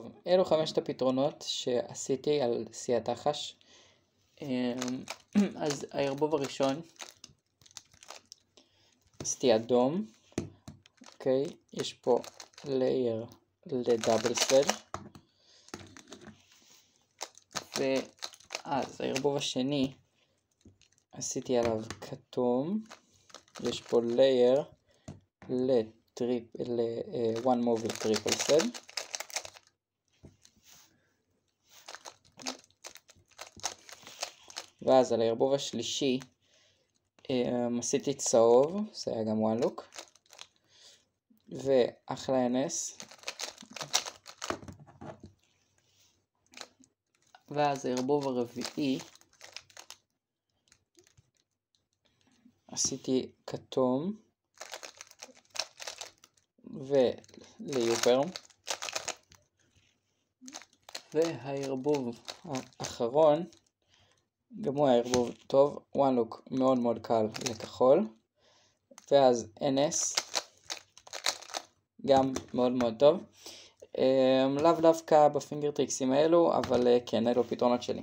טוב, אלו 5 הפתרונות שעשיתי על שיא התחש. אז הערבוב הראשון, עשיתי אדום, אוקיי, יש פה לייר לדאבל סד, ואז הערבוב השני, עשיתי עליו כתום, יש פה לייר ל-one mobile טריפל סד, ואז על הערבוב השלישי עשיתי צהוב, זה היה גם one look, ואחלה NS, ואז הערבוב הרביעי עשיתי כתום וליופר, והערבוב האחרון גם הוא הערבוב טוב, one look מאוד מאוד קל לכחול, ואז NS גם מאוד מאוד טוב. לאו דווקא בפינגר טריקסים האלו, אבל כן, אלו פתרונות שלי.